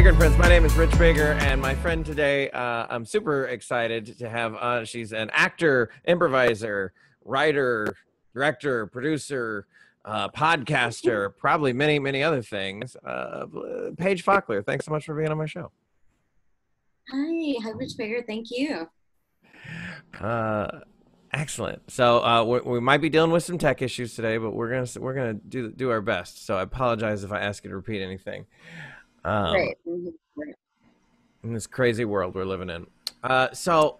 Baker and Friends. My name is Rich Baker, and my friend today, I'm super excited to have on. She's an actor, improviser, writer, director, producer, podcaster, probably many, many other things. Paige Fockler, thanks so much for being on my show. Hi, Rich Baker. Thank you. Excellent. So we might be dealing with some tech issues today, but we're gonna do our best. So I apologize if I ask you to repeat anything. Great. Great. In this crazy world we're living in. So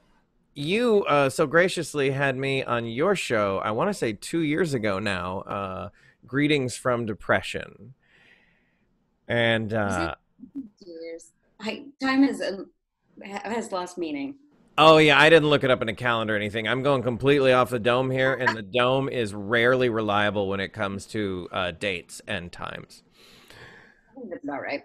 you so graciously had me on your show, I want to say 2 years ago now, Greetings from Depression. And Was it years? Time has lost meaning. oh yeah, I didn't look it up in a calendar or anything. I'm going completely off the dome here, and the dome is rarely reliable when it comes to dates and times. I think that's about right.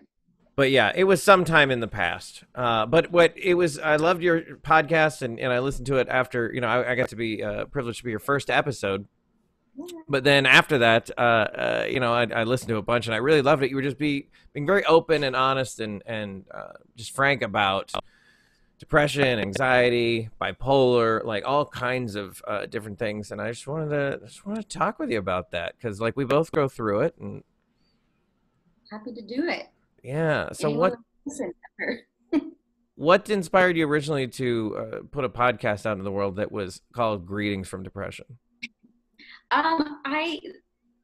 But yeah, it was sometime in the past. But what it was, I loved your podcast, and I listened to it after, I got to be privileged to be your first episode. But then after that, I listened to a bunch, and I really loved it. You were just being very open and honest and just frank about depression, anxiety, bipolar, like all kinds of different things. And I just wanted to talk with you about that because like we both go through it, and Happy to do it. yeah. So Anyone what listen ever. What inspired you originally to put a podcast out into the world that was called Greetings from Depression? I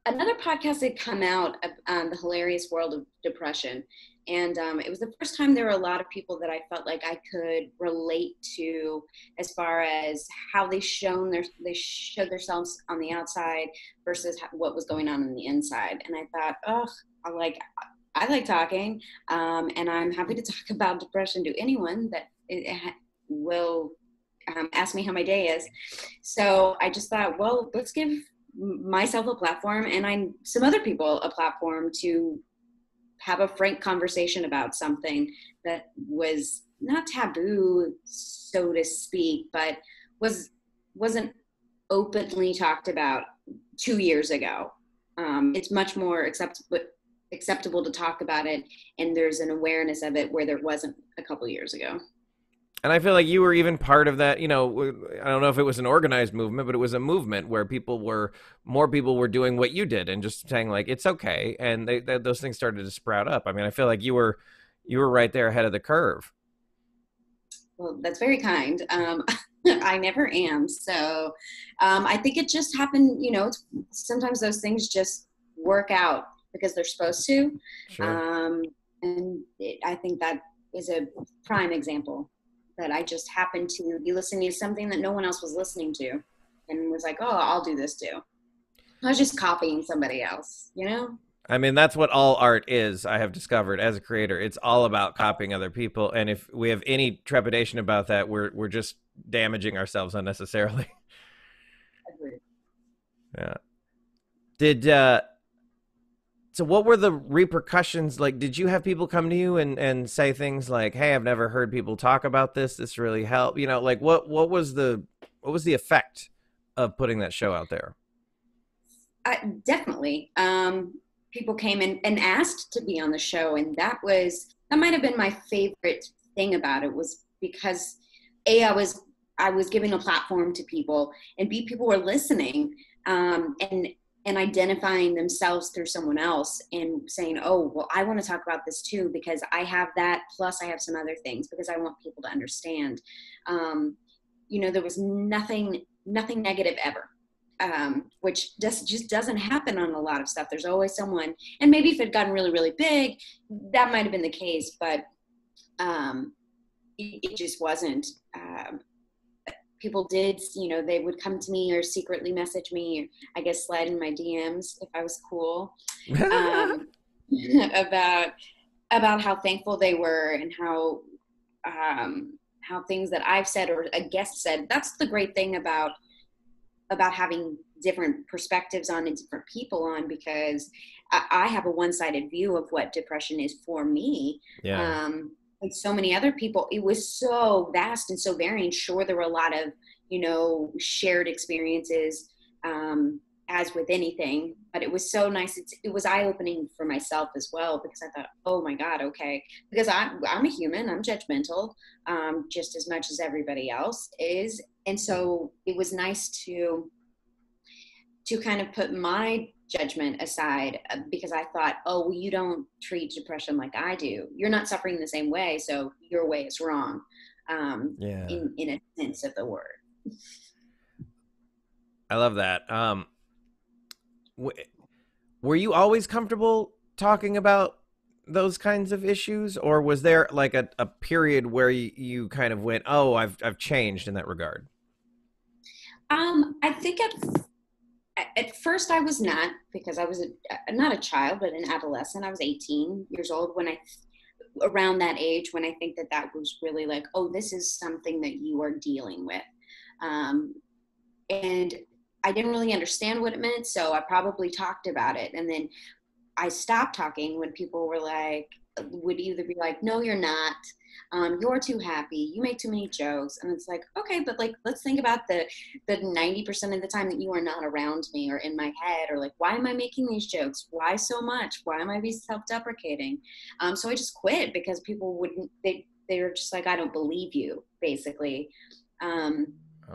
Another podcast had come out, The Hilarious World of Depression, and it was the first time there were a lot of people that I felt like I could relate to, as far as how they showed themselves on the outside versus what was going on the inside. And I thought, oh, I like talking, and I'm happy to talk about depression to anyone that will ask me how my day is. So I just thought, well, let's give myself a platform and some other people a platform to have a frank conversation about something that was not taboo, so to speak, but wasn't openly talked about 2 years ago. It's much more acceptable to talk about it, and there's an awareness of it where there wasn't a couple years ago. And I feel like you were even part of that, I don't know if it was an organized movement, but it was a movement where more people were doing what you did and just saying like, it's okay. And those things started to sprout up. I mean, I feel like you were right there ahead of the curve. Well, that's very kind. I never am. So I think it just happened, sometimes those things just work out because they're supposed to. Sure. I think that is a prime example that I just happened to be listening to something that no one else was listening to and was like, oh, I'll do this too. I was just copying somebody else, I mean, that's what all art is, I have discovered as a creator. It's all about copying other people. And if we have any trepidation about that, we're just damaging ourselves unnecessarily. Agreed. Yeah. So what were the repercussions? Like, did you have people come to you and say things like, hey, I've never heard people talk about this. This really helped. Like what was the effect of putting that show out there? Definitely. People came in and asked to be on the show. And that might've been my favorite thing about it, was because I was giving a platform to people, and B, people were listening, and identifying themselves through someone else and saying, oh, well, I want to talk about this too, because I have that, plus I have some other things, because I want people to understand. There was nothing negative ever, which just doesn't happen on a lot of stuff. There's always someone, and maybe if it had gotten really, really big, that might've been the case, but it just wasn't. People did, they would come to me or secretly message me, or I guess slide in my DMs if I was cool, about how thankful they were, and how things that I've said or a guest said. That's the great thing about having different perspectives on and different people on, because I have a one-sided view of what depression is for me. Yeah. And so many other people, it was so vast and so varying. Sure, there were a lot of, shared experiences, as with anything, but it was so nice. It was eye-opening for myself as well, because I thought, oh my God, okay. Because I'm a human, I'm judgmental, just as much as everybody else is. And so it was nice to kind of put my judgment aside, because I thought, oh, well, you don't treat depression like I do. You're not suffering the same way, so your way is wrong, Yeah. in a sense of the word. I love that. Were you always comfortable talking about those kinds of issues, or was there like a period where you kind of went, oh, I've changed in that regard? I think at first I was not, because I was not a child, but an adolescent. I was 18 years old when around that age, when I think that was really like, oh, this is something that you are dealing with. And I didn't really understand what it meant, so I probably talked about it. And then I stopped talking when people would either be like, no, you're not. You're too happy. You make too many jokes. And it's like, okay, but like, let's think about the 90% of the time that you are not around me or in my head, or like, why am I making these jokes? Why so much? Why am I being self-deprecating? So I just quit, because people they were just like, I don't believe you, basically. And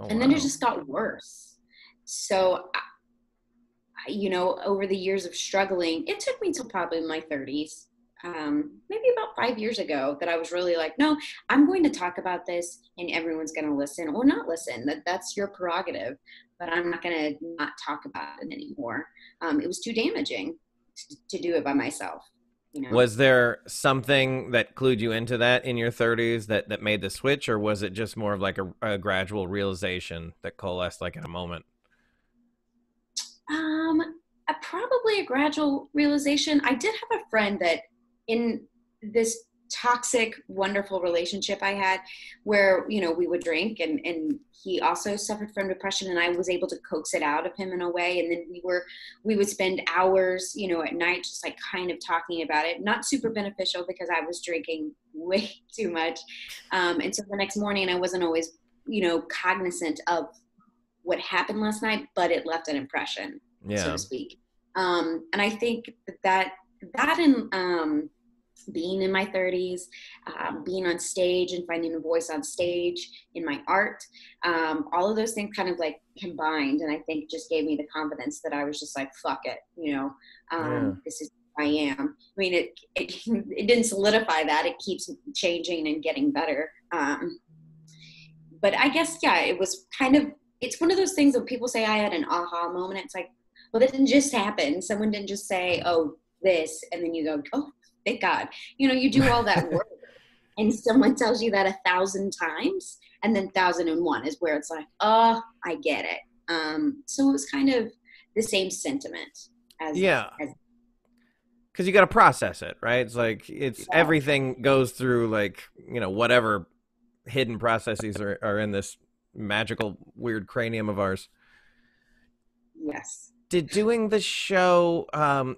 then it just got worse. So, over the years of struggling, it took me till probably my 30s, maybe about 5 years ago, that I was really like, no, I'm going to talk about this, and everyone's going to listen or not listen. That's your prerogative, but I'm not going to not talk about it anymore. It was too damaging to do it by myself. Was there something that clued you into that in your 30s that made the switch, or was it just more of like a gradual realization that coalesced like in a moment? Probably a gradual realization. I did have a friend that, in this toxic, wonderful relationship I had, where, we would drink, and he also suffered from depression, and I was able to coax it out of him in a way. And then we would spend hours, at night, just like kind of talking about it. Not super beneficial, because I was drinking way too much. And so the next morning I wasn't always, cognizant of what happened last night, but it left an impression, so to speak. And I think that and being in my 30s, being on stage and finding a voice on stage in my art, all of those things kind of like combined, and I think just gave me the confidence that I was just like, fuck it, this is who I am. I mean, it didn't solidify that. It keeps changing and getting better. But I guess, yeah, it was kind of, it's one of those things that people say I had an aha moment. It's like, well, that didn't just happen. Someone didn't just say, oh, this, and then you go, oh, thank God. You do all that work, and someone tells you that 1,000 times, and then 1,001 is where it's like, oh, I get it. So it was kind of the same sentiment as because you got to process it, right? It's like everything goes through like whatever hidden processes are in this magical weird cranium of ours. Yes. Did doing the show,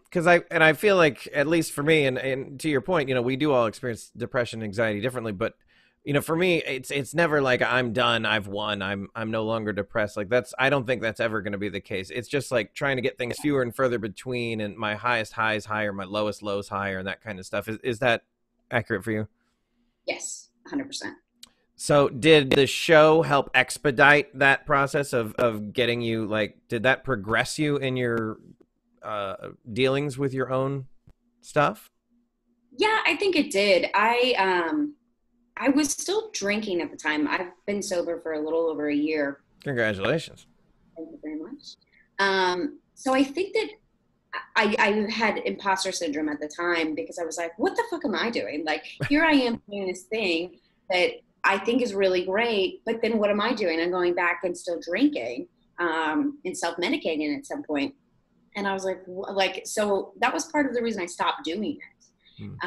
because I feel like, at least for me, and to your point, we do all experience depression, anxiety differently, but for me, it's never like I'm done, I've won, I'm no longer depressed. Like I don't think that's ever going to be the case. It's just like trying to get things fewer and further between, and my highest highs higher, my lowest lows higher, and that kind of stuff. Is that accurate for you? Yes, 100%. So did the show help expedite that process of getting you, like, did that progress you in your dealings with your own stuff? Yeah, I think it did. I was still drinking at the time. I've been sober for a little over a year. Congratulations. Thank you very much. So I think that I had imposter syndrome at the time, because I was like, what the fuck am I doing? Like, here I am doing this thing that I think is really great, but then what am I doing? I'm going back and still drinking, and self-medicating at some point. And I was like, so that was part of the reason I stopped doing it.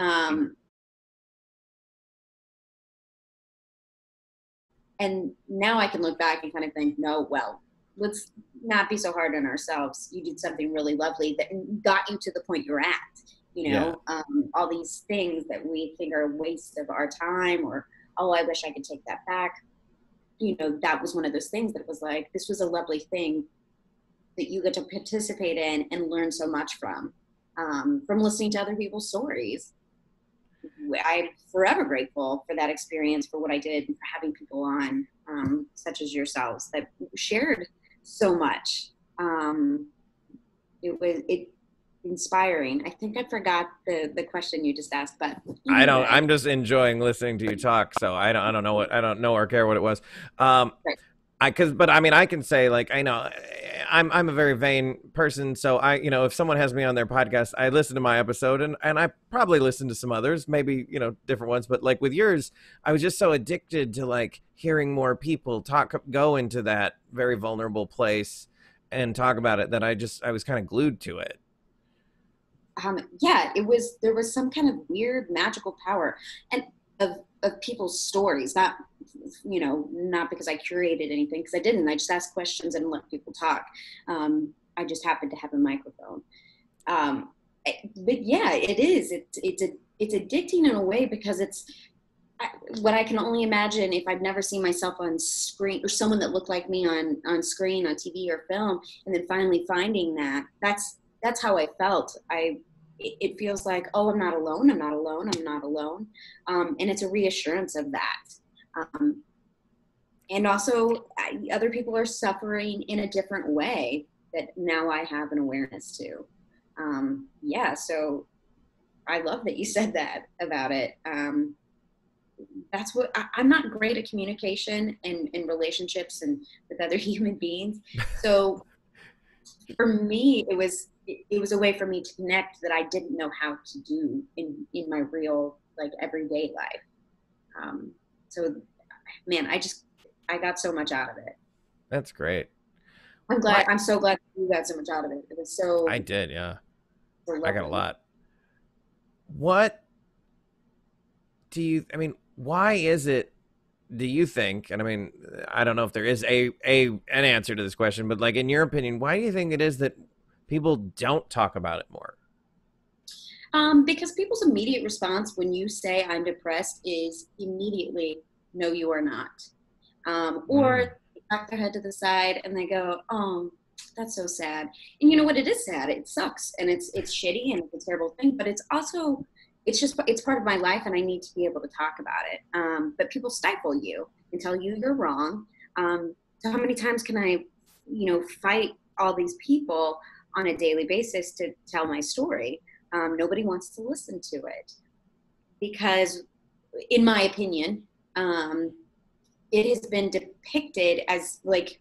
And now I can look back and kind of think, no, well, let's not be so hard on ourselves. You did something really lovely that got you to the point you're at. All these things that we think are a waste of our time, or, oh, I wish I could take that back. That was one of those things that was like, this was a lovely thing that you get to participate in and learn so much from listening to other people's stories. I'm forever grateful for that experience, for what I did, and for having people on, such as yourselves, that shared so much. It inspiring. I think I forgot the question you just asked, but I don't. anyway. I'm just enjoying listening to you talk. So I don't know what. I don't know or care what it was. Right. But I mean, I can say, like, I know I'm a very vain person. So if someone has me on their podcast, I listen to my episode, and I probably listen to some others, maybe, different ones. But like with yours, I was just so addicted to like hearing more people go into that very vulnerable place and talk about it, that I was kind of glued to it. Yeah, there was some kind of weird magical power, and of people's stories, not because I curated anything, because I didn't. I just asked questions and let people talk. I just happened to have a microphone. But yeah, it is. It's addicting in a way, because it's what I can only imagine if I've never seen myself on screen, or someone that looked like me on screen, on TV or film, and then finally finding that. That's how I felt. It feels like, oh, I'm not alone. I'm not alone. I'm not alone. And it's a reassurance of that. And also, other people are suffering in a different way that now I have an awareness to. Yeah, so I love that you said that about it. That's what I'm not great at communication and relationships and with other human beings. So for me, it was a way for me to connect that I didn't know how to do in my real, like, everyday life. So man, I got so much out of it. That's great. I'm so glad you got so much out of it. It was so, I did, yeah. so I got a lovely. lot. What why is it, do you think, and I mean, I don't know if there is an answer to this question, but like, in your opinion, why do you think it is that people don't talk about it more? Because people's immediate response when you say I'm depressed is immediately, no, you are not. Or Mm. they knock their head to the side and they go, oh, that's so sad. And you know what? It is sad. It sucks, and it's shitty, and it's a terrible thing. But it's also, it's part of my life, and I need to be able to talk about it. But people stifle you and tell you you're wrong. So how many times can I, fight all these people on a daily basis to tell my story? Nobody wants to listen to it, because, in my opinion, it has been depicted as, like,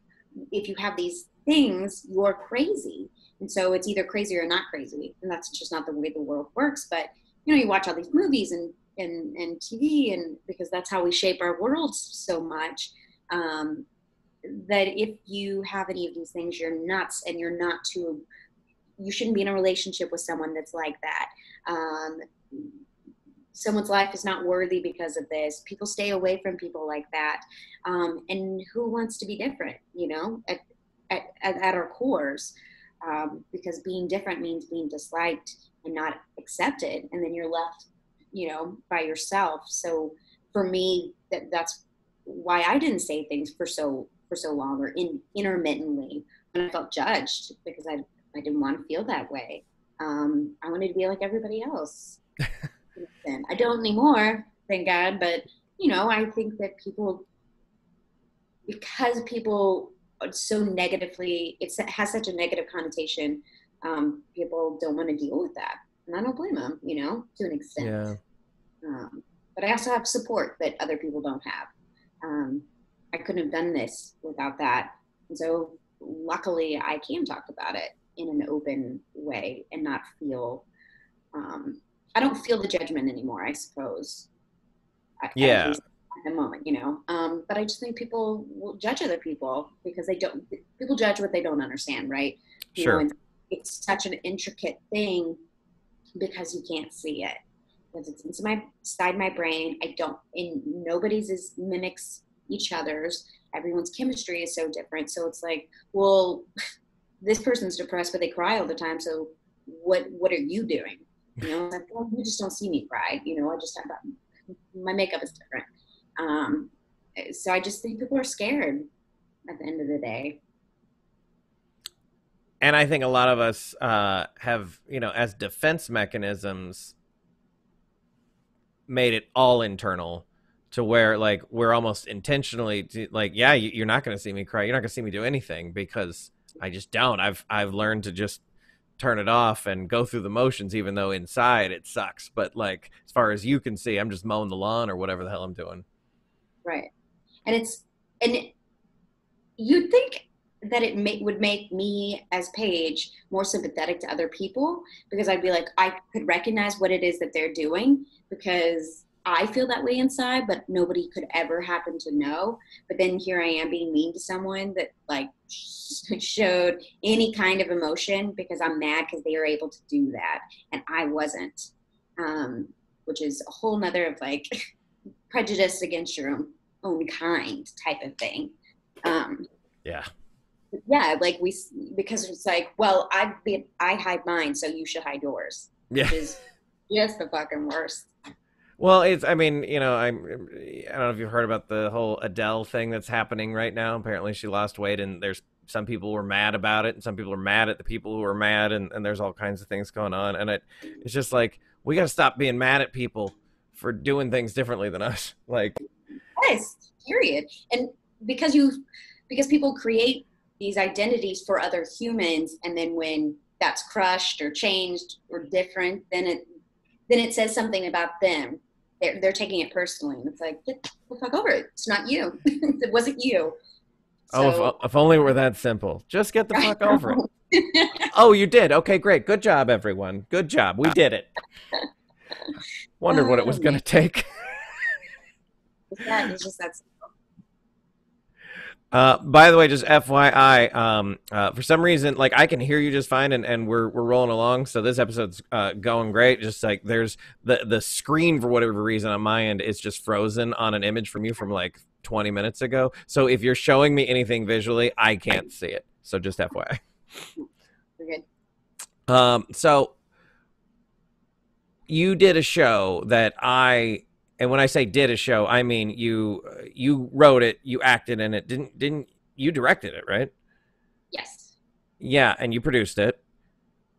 if you have these things, you're crazy. And so it's either crazy or not crazy. And that's just not the way the world works. But, you watch all these movies and TV, and because that's how we shape our worlds so much, that if you have any of these things, you're nuts, and you shouldn't be in a relationship with someone that's like that. Someone's life is not worthy because of this. People stay away from people like that. And who wants to be different, at our cores? Because being different means being disliked and not accepted. And then you're left, by yourself. So for me, that's why I didn't say things for so long, or intermittently, when I felt judged, because I didn't want to feel that way. I wanted to be like everybody else. I don't anymore, thank God. But, I think that because people are so negatively, it has such a negative connotation, people don't want to deal with that. And I don't blame them, to an extent. Yeah. But I also have support that other people don't have. I couldn't have done this without that. And so luckily I can talk about it in an open way and not feel, I don't feel the judgment anymore, I suppose. At Yeah. least at the moment, but I just think people will judge other people because people judge what they don't understand, right? Sure. And it's such an intricate thing because you can't see it. Because it's inside my brain. And nobody's mimics each other's. Everyone's chemistry is so different. So it's like, well, this person's depressed, but they cry all the time. So what are you doing? It's like, well, you just don't see me cry. I just have that. My makeup is different. So I just think people are scared at the end of the day. And I think a lot of us have, as defense mechanisms, made it all internal to where like we're almost intentionally like, yeah, you're not going to see me cry. You're not going to see me do anything because I just don't. I've learned to just turn it off and go through the motions, even though inside it sucks. But like, as far as you can see, I'm just mowing the lawn or whatever the hell I'm doing. Right. And you'd think that would make me as Paige more sympathetic to other people, because I'd be like, I could recognize what it is that they're doing because I feel that way inside, but nobody could ever happen to know. But then here I am being mean to someone that like showed any kind of emotion because I'm mad because they were able to do that and I wasn't, which is a whole nother of like prejudice against your own kind type of thing. Yeah. Yeah, like because it's like, well, I hide mine, so you should hide yours. Yeah. Which is just the fucking worst. Well, I mean, I don't know if you've heard about the whole Adele thing that's happening right now. Apparently she lost weight, and there's some people who are mad about it, and some people are mad at the people who are mad, and there's all kinds of things going on. And it's just like, we got to stop being mad at people for doing things differently than us. Like, yes, period. And because people create these identities for other humans, and then when that's crushed or changed or different, then it says something about them. They're taking it personally, and it's like, get the fuck over it. It's not you. It wasn't you. So, if only it were that simple. Just get the fuck over it. Oh, you did. Okay, great. Good job, everyone. Good job. We did it. Wondered what it was going to take. It's just that simple. By the way, just FYI, for some reason, like I can hear you just fine, and we're rolling along. So this episode's going great. Just like there's the screen for whatever reason on my end is just frozen on an image from you from like 20 minutes ago. So if you're showing me anything visually, I can't see it. So just FYI. We're good. So you did a show that and when I say did a show, I mean you wrote it, you acted in it, didn't you directed it, right? Yes. Yeah, and you produced it.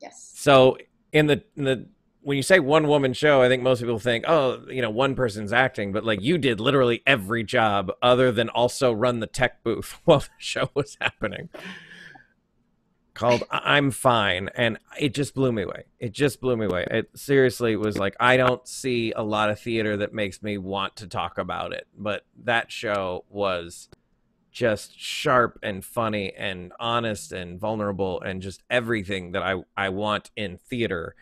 Yes. So in the when you say one woman show, I think most people think, oh, one person's acting, but like you did literally every job other than also run the tech booth while the show was happening. Called I'm Fine, and it just blew me away. It just blew me away. It seriously was like, I don't see a lot of theater that makes me want to talk about it, but that show was just sharp and funny and honest and vulnerable and just everything that I want in theater.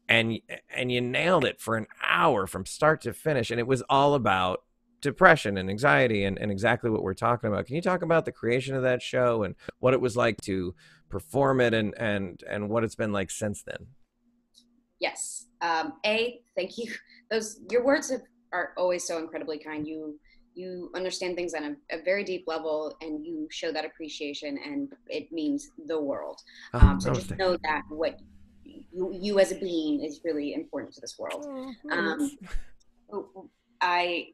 And you nailed it for an hour from start to finish, and it was all about depression and anxiety and exactly what we're talking about. Can you talk about the creation of that show and what it was like to perform it and what it's been like since then? Yes. Thank you. Your words are always so incredibly kind. You understand things on a very deep level, and you show that appreciation, and it means the world. So just know that what you as a being is really important to this world. I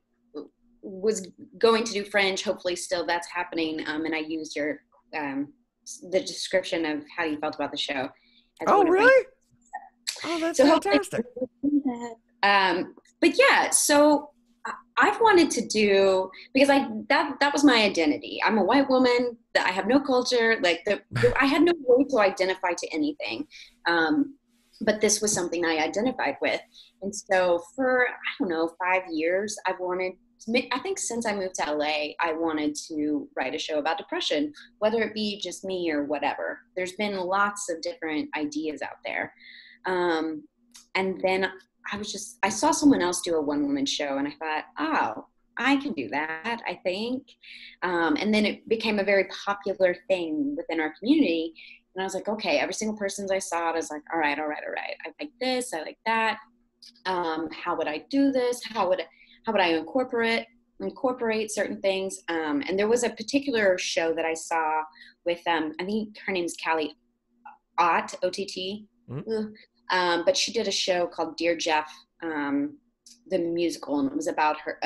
was going to do Fringe. Hopefully still that's happening. And I used your the description of how you felt about the show. Oh, really? Oh, that's so fantastic. But yeah, so I've wanted to do, because that was my identity. I'm a white woman. I have no culture. Like I had no way to identify to anything. But this was something I identified with. And so for, 5 years, I think since I moved to LA, I wanted to write a show about depression, whether it be just me or whatever. There's been lots of different ideas out there. And then I saw someone else do a one-woman show, and I thought, oh, I can do that, I think. And then it became a very popular thing within our community. And I was like, okay, every single person I saw, I was like, all right. I like this, I like that. How would I do this? How would I incorporate certain things? And there was a particular show that I saw with, I think her name is Callie Ott, O-T-T. Mm-hmm. But she did a show called Dear Jeff, the musical, and it was about her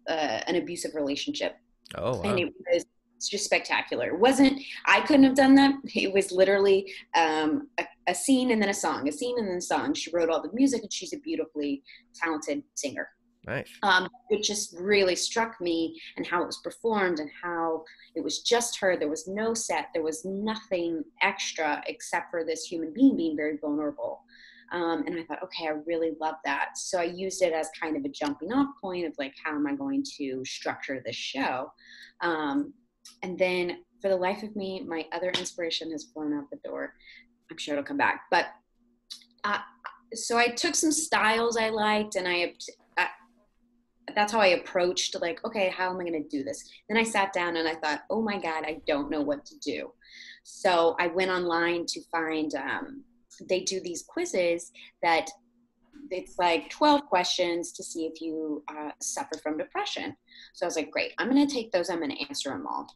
an abusive relationship. Oh, wow. And it was it's just spectacular. It wasn't, I couldn't have done that. It was literally a scene and then a song, a scene and then a song. She wrote all the music, and she's a beautifully talented singer. Nice. It just really struck me, and how it was performed, and how it was just her. There was no set. There was nothing extra except for this human being very vulnerable. And I thought, okay, I really love that. So I used it as kind of a jumping off point of like, how am I going to structure this show? And then for the life of me, my other inspiration has flown out the door. I'm sure it'll come back. But so I took some styles I liked, and that's how I approached, like, okay, how am I going to do this? Then I sat down and I thought, oh my God, I don't know what to do. So I went online to find, they do these quizzes that it's like 12 questions to see if you suffer from depression. So I was like, great, I'm going to take those. I'm going to answer them all.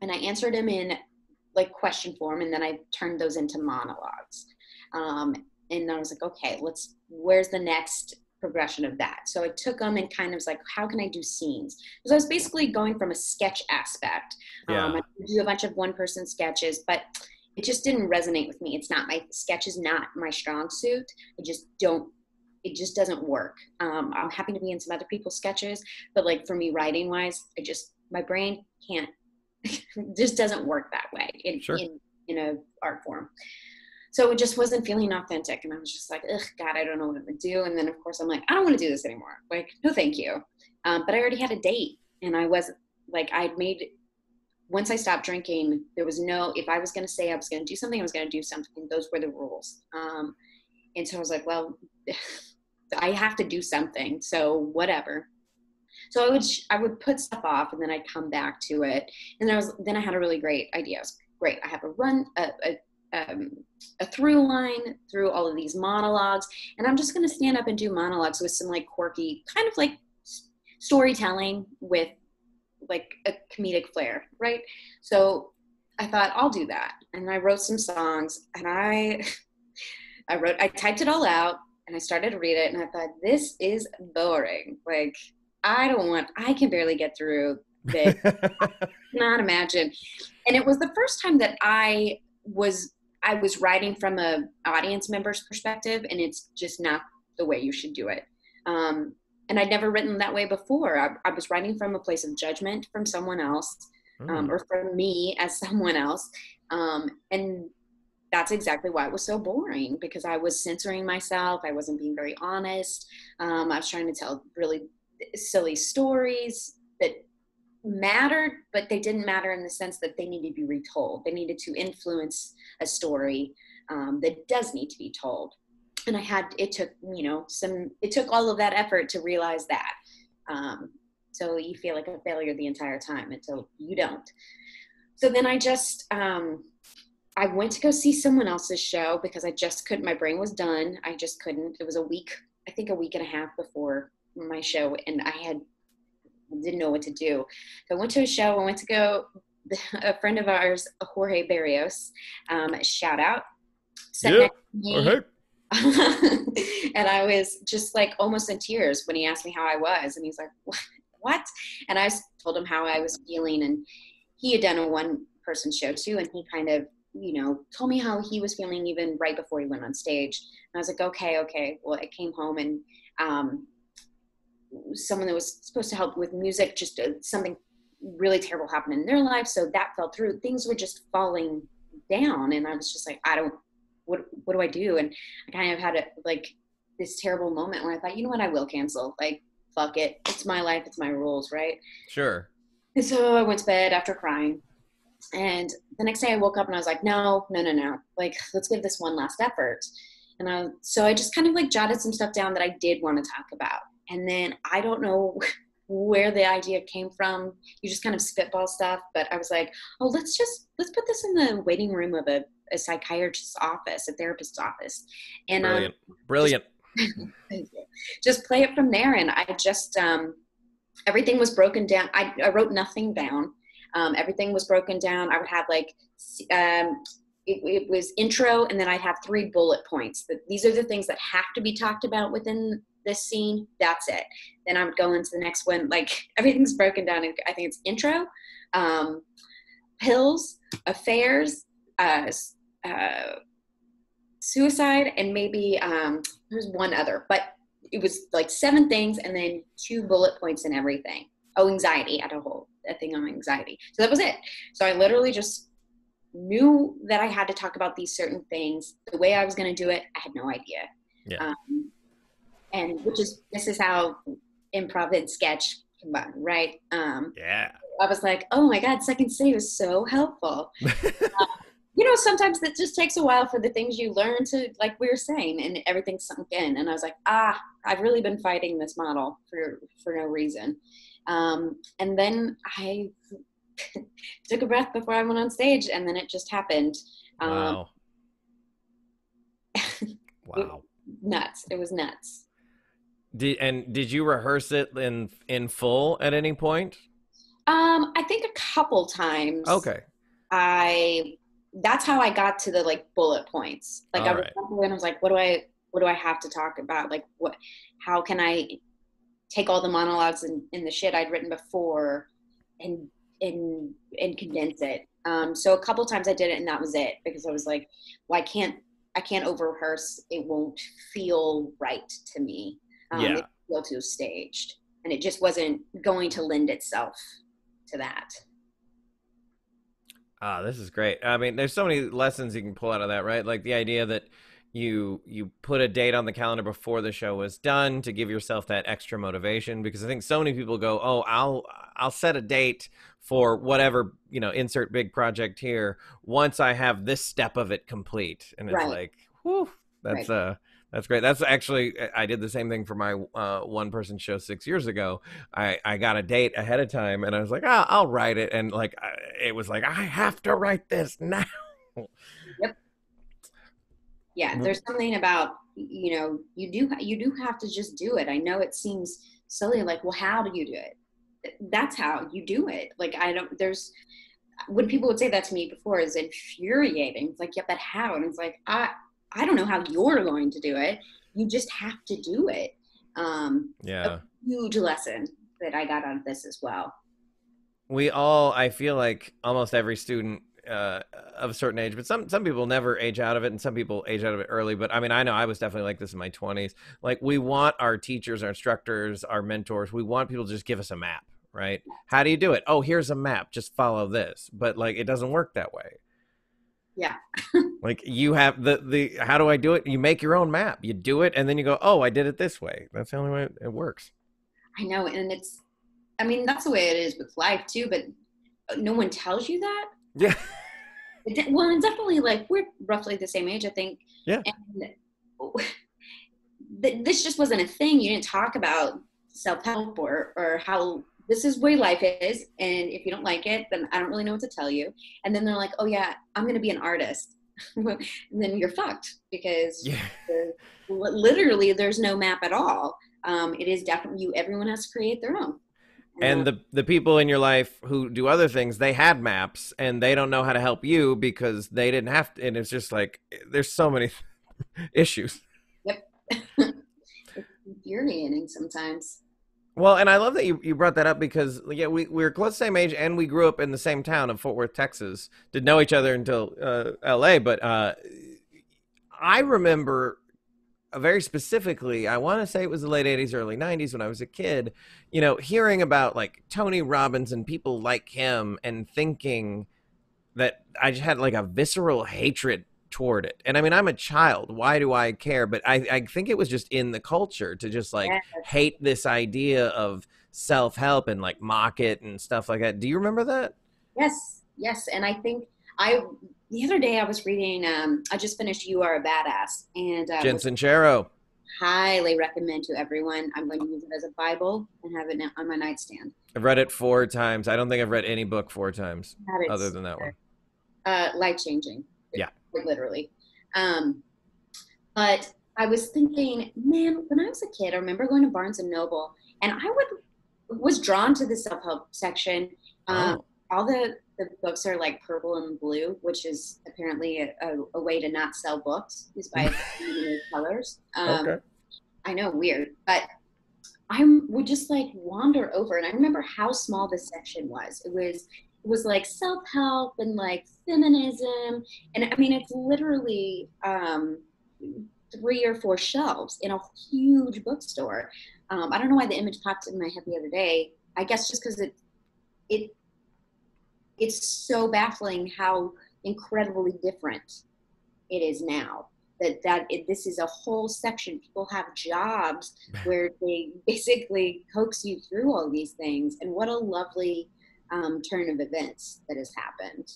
And I answered them in like question form. And then I turned those into monologues. And I was like, okay, where's the next progression of that? So I took them and kind of was like, how can I do scenes? Because I was basically going from a sketch aspect. I do a bunch of one-person sketches, but it just didn't resonate with me. Sketch is not my strong suit. It just doesn't work. I'm happy to be in some other people's sketches, but like for me, writing wise, my brain can't, just doesn't work that way in a art form. So it just wasn't feeling authentic. And I was just like, ugh, God, I don't know what I'm going to do. And then of course I'm like, I don't want to do this anymore. Like, no, thank you. But I already had a date, and I was like, once I stopped drinking, there was if I was going to say I was going to do something, I was going to do something. Those were the rules. And so I was like, well, I have to do something. So whatever. So I would put stuff off, and then I'd come back to it. And then I had a really great idea. I was great. I have a through line through all of these monologues, and I'm just going to stand up and do monologues with some like quirky kind of like storytelling with like a comedic flair, right? So I thought, I'll do that. And I wrote some songs, and I typed it all out, and I started to read it, and I thought, this is boring. Like, I can barely get through this. I cannot imagine. And it was the first time that I was writing from a audience member's perspective, and it's just not the way you should do it. And I'd never written that way before. I was writing from a place of judgment from someone else, or from me as someone else. And that's exactly why it was so boring, because I was censoring myself. I wasn't being very honest. I was trying to tell really silly stories that mattered, but they didn't matter in the sense that they needed to be retold. They needed to influence a story that does need to be told. And it took all of that effort to realize that. So you feel like a failure the entire time until you don't. So then I went to go see someone else's show because I just couldn't, my brain was done. I just couldn't. It was a week and a half before my show, and didn't know what to do. So I went to a show. I went to go, a friend of ours, Jorge Barrios, shout out, sat next to me. Jorge. And I was just like almost in tears when he asked me how I was. And he's like, what? And I told him how I was feeling. And he had done a one-person show too. And he kind of, told me how he was feeling even right before he went on stage. And I was like, okay. Well, I came home, and someone that was supposed to help with music, just something really terrible happened in their life. So that fell through. Things were just falling down. And I was just like, what do I do? And I kind of had this terrible moment where I thought, you know what, I will cancel. Like, fuck it. It's my life. It's my rules, right? Sure. And so I went to bed after crying. And the next day I woke up and I was like, no. Like, let's give this one last effort. And so I just kind of jotted some stuff down that I did want to talk about. And then I don't know where the idea came from. You just kind of spitball stuff. But I was like, oh, let's put this in the waiting room of a psychiatrist's office, a therapist's office. And Brilliant. Just play it from there. And I just, everything was broken down. I wrote nothing down. Everything was broken down. I would have it was intro, and then I'd have 3 bullet points. These are the things that have to be talked about within this scene. That's it. Then I would go into the next one. Like, everything's broken down. I think it's intro, pills, affairs, uh, suicide, and maybe there's one other, but it was like 7 things and then 2 bullet points and everything. Oh, anxiety. I had a thing on anxiety. So that was it. So I literally just knew that I had to talk about these certain things. The way I was going to do it, I had no idea. Yeah. And this is how improv and sketch combine, right? Yeah. I was like, oh my God, Second City was so helpful. Sometimes it just takes a while for the things you learn to, like we were saying, and everything sunk in. And I was like, I've really been fighting this model for no reason. And then I took a breath before I went on stage, and then it just happened. Wow. Wow. Nuts. It was nuts. Did you rehearse it in full at any point? I think a couple times. Okay. That's how I got to the like bullet points. Like All I was like, what do I have to talk about? Like how can I take all the monologues and the shit I'd written before and condense it. So a couple times I did it and that was it, because I was like, well, I can't over rehearse. It won't feel right to me. Yeah. It feel too staged, and it just wasn't going to lend itself to that. This is great. I mean, there's so many lessons you can pull out of that, right? Like the idea that you put a date on the calendar before the show was done to give yourself that extra motivation, because I think so many people go, oh, I'll set a date for whatever, insert big project here once I have this step of it complete. And it's like, whew, that's great. That's actually, I did the same thing for my one person show 6 years ago. I got a date ahead of time and I was like, I'll write it. And like, it was like, I have to write this now. Yep. Yeah. There's something about, you do have to just do it. I know it seems silly. Like, well, how do you do it? That's how you do it. Like, when people would say that to me before, is infuriating. It's like, yeah, but how? And it's like, I don't know how you're going to do it. You just have to do it. A huge lesson that I got out of this as well. I feel like almost every student of a certain age, but some people never age out of it, and some people age out of it early. But I mean, I know I was definitely like this in my 20s. Like, we want our teachers, our instructors, our mentors, we want people to just give us a map, right? How do you do it? Oh, here's a map. Just follow this. But like, it doesn't work that way. Yeah. Like, you have the how do I do it? You make your own map. You do it, and then you go, oh, I did it this way. That's the only way it works. I know, and that's the way it is with life too. But no one tells you that. Yeah. Well, and definitely, like, we're roughly the same age, I think. Yeah. And this just wasn't a thing. You didn't talk about self-help or how this is where life is, and if you don't like it, then I don't really know what to tell you. And then they're like, oh yeah, I'm going to be an artist. And then you're fucked, because literally there's no map at all. It is definitely everyone has to create their own. And the people in your life who do other things, they had maps and they don't know how to help you because they didn't have to. And it's just like, there's so many issues. Yep. It's infuriating sometimes. Well, and I love that you brought that up, because we're close to the same age and we grew up in the same town of Fort Worth, Texas. Didn't know each other until LA, but I remember very specifically, I want to say it was the late 80s, early 90s when I was a kid, hearing about like Tony Robbins and people like him and thinking that I just had like a visceral hatred toward it. And I mean, I'm a child. Why do I care? But I think it was just in the culture to just like hate this idea of self-help and like mock it and stuff like that. Do you remember that? Yes. And I think the other day I was reading, I just finished You Are a Badass, and Jen Sincero. Highly recommend to everyone. I'm going to use it as a Bible and have it on my nightstand. I've read it 4 times. I don't think I've read any book 4 times other than that one. Life-changing. Yeah. Literally. But I was thinking, man, when I was a kid, I remember going to Barnes and Noble, and I was drawn to the self-help section. All the books are like purple and blue, which is apparently a way to not sell books, is by colors. Okay. I know, weird, but I would just like wander over, and I remember how small this section was. It was like self-help and like feminism. And I mean, it's literally 3 or 4 shelves in a huge bookstore. I don't know why the image popped in my head the other day. I guess just because it it's so baffling how incredibly different it is now. This is a whole section. People have jobs where they basically coax you through all these things, and what a lovely turn of events that has happened.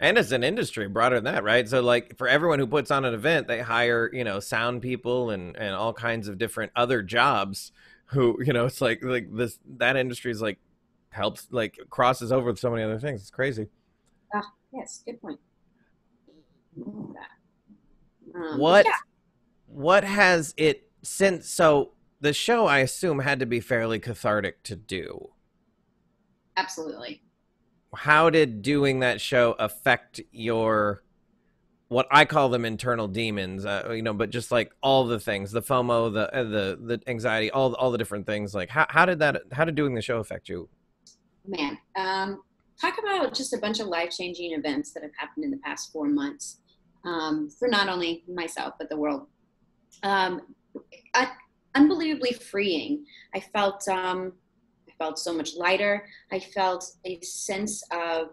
And it's an industry broader than that, right? So like for everyone who puts on an event, they hire, sound people and all kinds of different other jobs who, it's like this, that industry is like helps, like crosses over with so many other things. It's crazy. Ah, yes, good point. But yeah, What has it since, so the show I assume had to be fairly cathartic to do. absolutely. How did doing that show affect your, what I call them internal demons, but just like all the things, the FOMO, the anxiety, all the different things. Like how did doing the show affect you? Man, talk about just a bunch of life-changing events that have happened in the past 4 months, for not only myself but the world. Um, Unbelievably freeing. I felt I felt so much lighter. I felt a sense of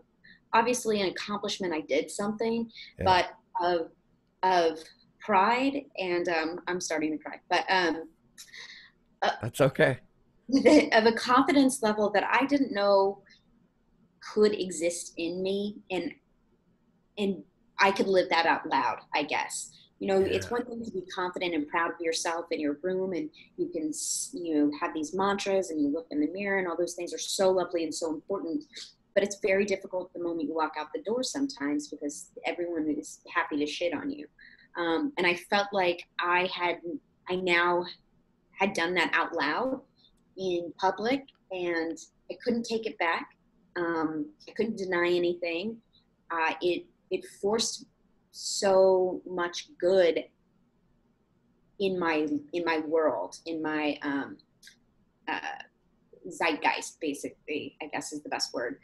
obviously an accomplishment. I did something, Yeah, but of pride and I'm starting to cry, but uh, that's okay. of a confidence level that I didn't know could exist in me, and I could live that out loud, I guess. It's Yeah, one thing to be confident and proud of yourself in your room, and you can, have these mantras and you look in the mirror, and all those things are so lovely and so important. But it's very difficult the moment you walk out the door sometimes because everyone is happy to shit on you. And I felt like I now had done that out loud in public, and I couldn't take it back. I couldn't deny anything. It forced so much good in my world, in my uh, zeitgeist, basically, I guess is the best word.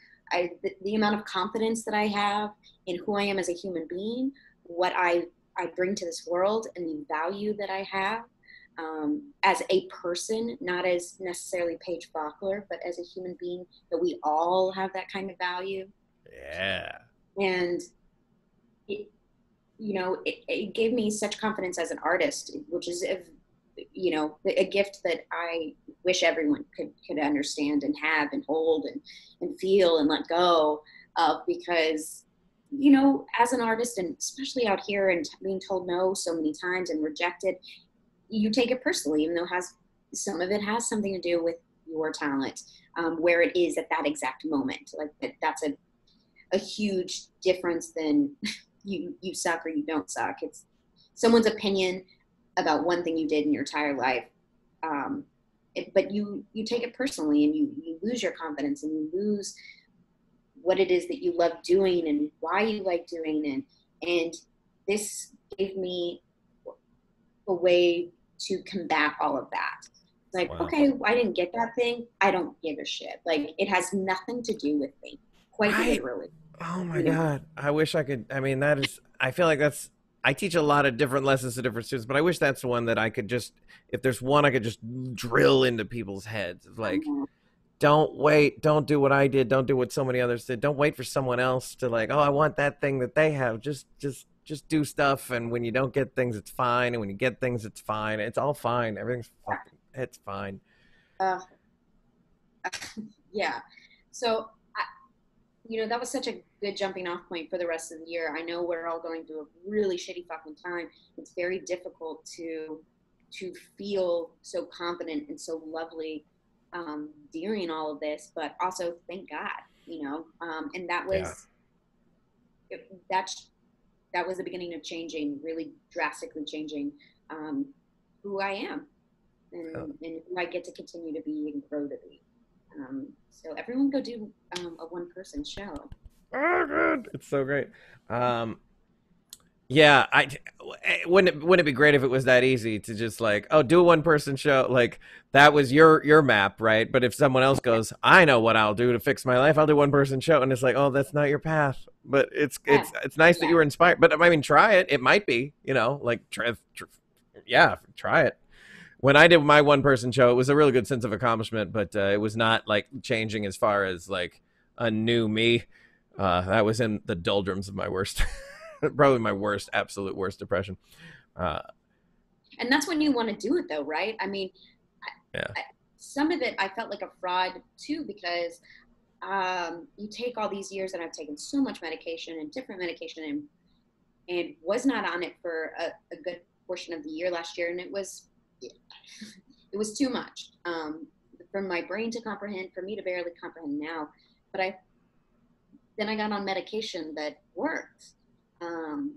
The amount of confidence that I have in who I am as a human being, what I bring to this world, and the value that I have as a person, not as necessarily Paige Fockler, but as a human being, that we all have that kind of value. yeah. And it, it gave me such confidence as an artist, which is, a gift that I wish everyone could understand and have and hold and feel and let go of, because, as an artist, and especially out here and being told no so many times and rejected, you take it personally, even though some of it has something to do with your talent, where it is at that exact moment. Like that's a huge difference than you suck or you don't suck. It's someone's opinion about one thing you did in your entire life. But you take it personally, and you lose your confidence, and you lose what it is that you love doing and why you like doing. And this gave me a way to combat all of that. It's like, Wow. okay, I didn't get that thing. I don't give a shit. Like, it has nothing to do with me, quite Right. literally. Oh my You know, God. I wish I could. I mean, that is, I feel like that's, I teach a lot of different lessons to different students, but I wish that's one that I could just, if there's one I could just drill into people's heads. It's like, don't wait. Don't do what I did. Don't do what so many others did. Don't wait for someone else to like, oh, I want that thing that they have. Just do stuff. And when you don't get things, it's fine. And when you get things, it's fine. It's all fine. Everything's fucking, it's fine. uh, yeah. So that was such a good jumping off point for the rest of the year. I know we're all going through a really shitty fucking time. It's very difficult to feel so confident and so lovely during all of this, but also thank God, and that Yeah. was it, that was the beginning of changing, really drastically changing um, who I am, and who I get to continue to be and grow to be. So everyone go do a one person show. Oh, good. It's so great. Um, Yeah, wouldn't it be great if it was that easy to just like, oh, do a one person show, like that was your map, right? But if someone else goes, I know what I'll do to fix my life, I'll do one person show, and it's like, oh, that's not your path. But Yeah, it's nice that yeah, you were inspired. But I mean, try it. It might be, like yeah, try it. When I did my one person show, it was a really good sense of accomplishment, but it was not like changing as far as like a new me. That was in the doldrums of my worst, probably my worst, absolute worst depression. Uh, and that's when you want to do it, though, right? I mean, yeah, some of it I felt like a fraud too, because you take all these years, and I've taken so much medication and different medication, and was not on it for a good portion of the year last year, and it was too much for my brain to comprehend, for me to barely comprehend now. But I got on medication that worked, um,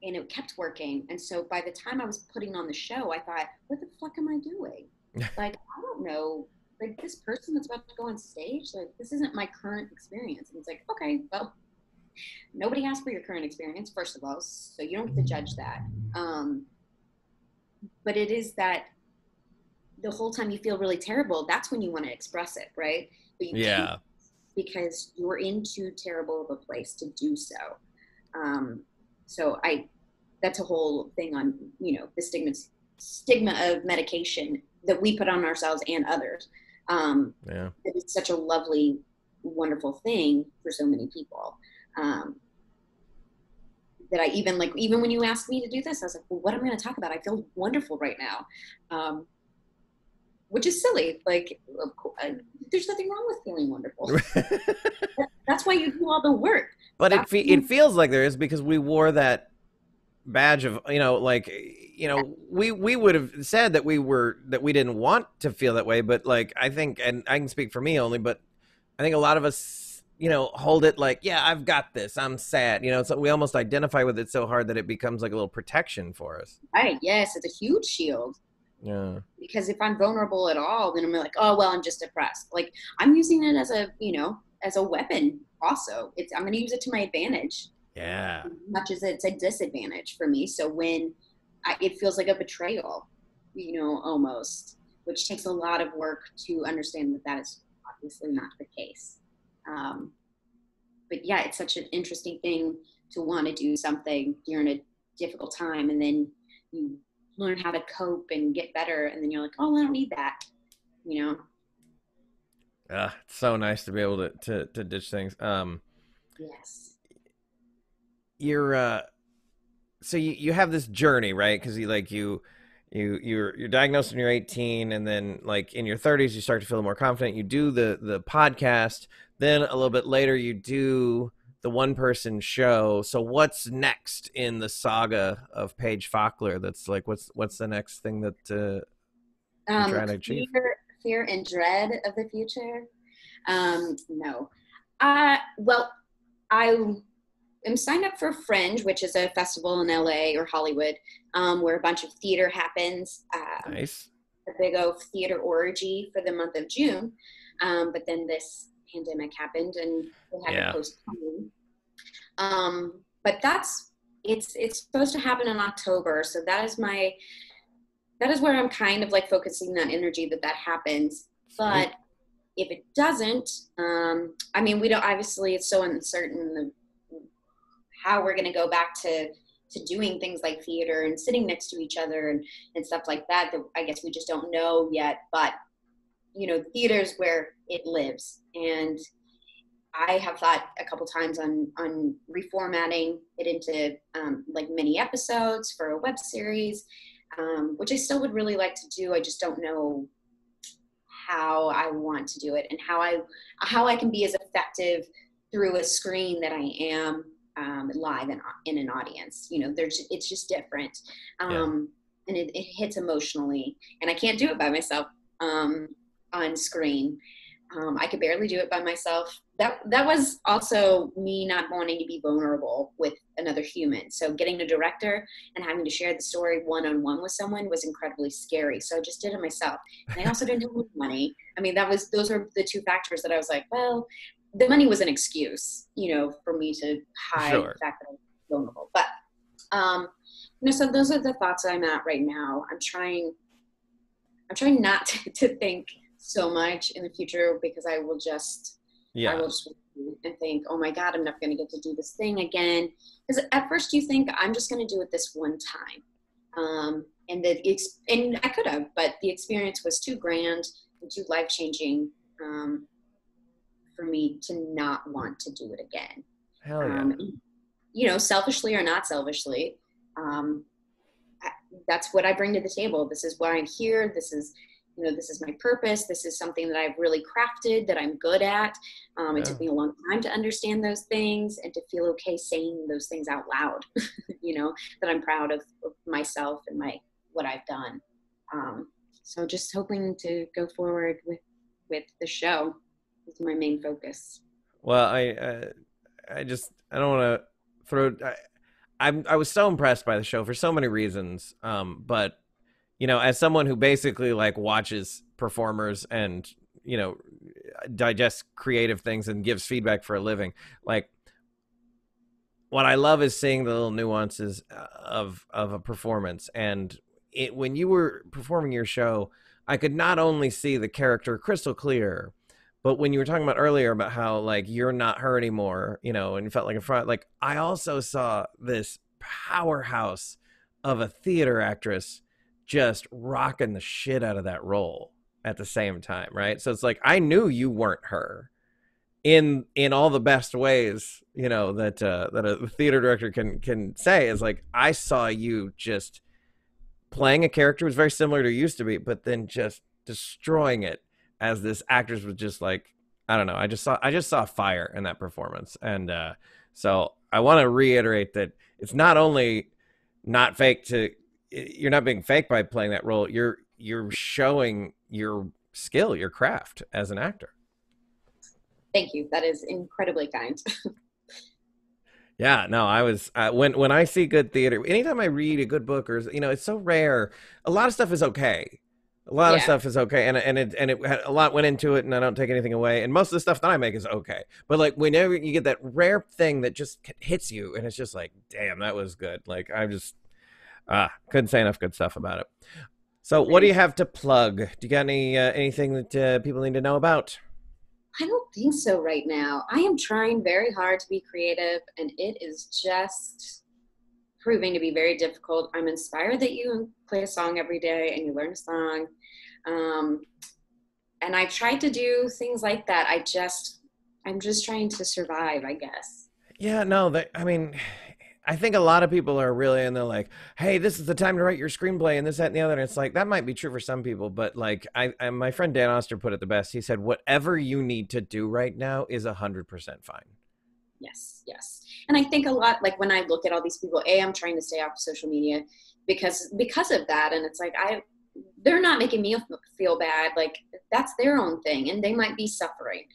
and it kept working. And so by the time I was putting on the show, I thought, what the fuck am I doing? Like, I don't know. Like, this person that's about to go on stage, like, this isn't my current experience. And it's like, okay, well, nobody asked for your current experience, first of all, so you don't get to judge that. Um, but it is that the whole time you feel really terrible, that's when you want to express it, right? But you can't, yeah, because you're in too terrible of a place to do so. Um, so that's a whole thing on, the stigma of medication that we put on ourselves and others. yeah. It's such a lovely, wonderful thing for so many people. Um, that I even when you asked me to do this, I was like, well, what am I going to talk about? I feel wonderful right now. Which is silly. Like, there's nothing wrong with feeling wonderful. That's why you do all the work. But Stop. it feels like there is, because we wore that badge of, like, we would have said that we didn't want to feel that way, but like I think, and I can speak for me only, but I think a lot of us, hold it like, yeah, I've got this, I'm sad, so we almost identify with it so hard that it becomes like a little protection for us. Right. Yes, it's a huge shield. Yeah, Because if I'm vulnerable at all, then I'm like, oh well, I'm just depressed. Like, I'm using it as a weapon. Also, I'm going to use it to my advantage, yeah, as much as it's a disadvantage for me. So when it feels like a betrayal, almost, which takes a lot of work to understand that is obviously not the case. Um, but yeah, it's such an interesting thing to want to do something during a difficult time, and then you learn how to cope and get better, and then you're like, oh, I don't need that, you know. it's so nice to be able to ditch things. Yes. You're so you have this journey, right? Because you're diagnosed when you're 18, and then like in your 30s you start to feel more confident. You do the podcast, then a little bit later you do the one person show. So what's next in the saga of Paige Fockler? That's like, what's the next thing that you're trying to achieve? Fear and dread of the future. No. Well, I am signed up for Fringe, which is a festival in LA or Hollywood, where a bunch of theater happens. Nice. A big old theater orgy for the month of June. But then this pandemic happened, and we had to postpone. But it's supposed to happen in October. So that is where I'm kind of like focusing that energy that happens. But if it doesn't, I mean, we don't, obviously it's so uncertain how we're going to go back to doing things like theater and sitting next to each other and stuff like that I guess we just don't know yet. But, theater's where it lives. And I have thought a couple times on reformatting it into like mini episodes for a web series, which I still would really like to do. I just don't know how I want to do it, and how I can be as effective through a screen that I am live in an audience. It's just different, and it hits emotionally, and I can't do it by myself on screen. I could barely do it by myself. That was also me not wanting to be vulnerable with another human. So getting a director and having to share the story one-on-one with someone was incredibly scary. So I just did it myself. And I also didn't have money. I mean, those are the two factors that I was like, well, the money was an excuse, for me to hide the fact that I vulnerable. But so those are the thoughts I'm at right now. I'm trying not to think so much in the future, because I will just and think, oh my God, I'm never going to get to do this thing again. Because at first you think, I'm just going to do it this one time. And I could have, but the experience was too grand and too life-changing for me to not want to do it again. Hell yeah. Selfishly or not selfishly, that's what I bring to the table. This is why I'm here. This is my purpose. This is something that I've really crafted, that I'm good at. It took me a long time to understand those things and to feel okay saying those things out loud, that I'm proud of myself and what I've done. So just hoping to go forward with the show is my main focus. Well, I don't want to throw. I was so impressed by the show for so many reasons. But as someone who basically like watches performers and digests creative things and gives feedback for a living, like what I love is seeing the little nuances of a performance. And when you were performing your show, I could not only see the character crystal clear, but when you were talking about earlier about how like you're not her anymore, and you felt like a front, like I also saw this powerhouse of a theater actress just rocking the shit out of that role at the same time, right? So it's like I knew you weren't her in all the best ways, that a theater director can say, is like I saw you just playing a character was very similar to used to be, but then just destroying it as this actress was just like, I don't know. I just saw fire in that performance. And so I want to reiterate that it's not only not fake you're not being fake by playing that role. You're showing your skill, your craft as an actor. Thank you. That is incredibly kind. Yeah, no, I was when I see good theater, anytime I read a good book, or it's so rare. A lot of stuff is okay. A lot of stuff is okay, and it had, a lot went into it, and I don't take anything away. And most of the stuff that I make is okay. But like whenever you get that rare thing that just hits you, and it's just like, damn, that was good. Like I just couldn't say enough good stuff about it. So, what do you have to plug? Do you got anything that people need to know about? I don't think so right now. I am trying very hard to be creative, and it is just proving to be very difficult. I'm inspired that you play a song every day and you learn a song. And I've tried to do things like that. I'm just trying to survive, I guess. Yeah, no, I think a lot of people are really, and they're like, hey, this is the time to write your screenplay and this, that, and the other. And it's like, that might be true for some people, but like my friend Dan Oster put it the best. He said, whatever you need to do right now is 100% fine. Yes. And I think a lot, like when I look at all these people, I'm trying to stay off of social media because of that. And it's like, they're not making me feel bad. Like that's their own thing and they might be suffering.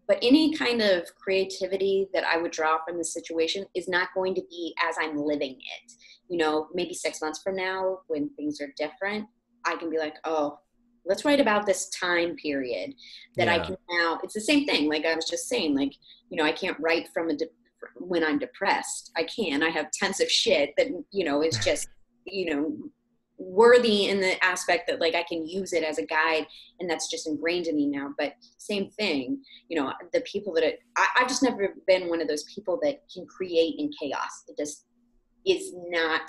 But any kind of creativity that I would draw from this situation is not going to be as I'm living it. Maybe 6 months from now when things are different, I can be like, oh, let's write about this time period that I can now. It's the same thing. Like I was just saying, like, I can't write from when I'm depressed. I have tons of shit that, is just, worthy in the aspect that like I can use it as a guide, and that's just ingrained in me now. But same thing, the people that I've just never been one of those people that can create in chaos. It just is not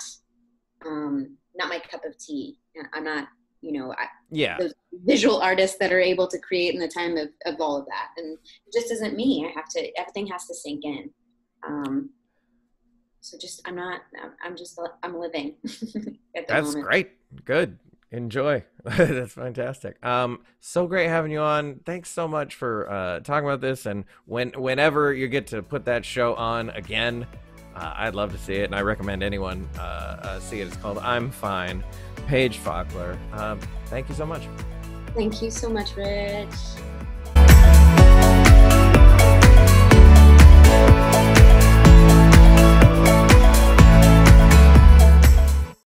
my cup of tea. I'm not, those visual artists that are able to create in the time of all of that, and it just isn't me. Everything has to sink in. So I'm living at the That's moment. Great. Good. Enjoy. That's fantastic. So great having you on. Thanks so much for talking about this. And whenever you get to put that show on again, I'd love to see it. And I recommend anyone see it. It's called I'm Fine. Paige Fockler. Thank you so much. Thank you so much, Rich.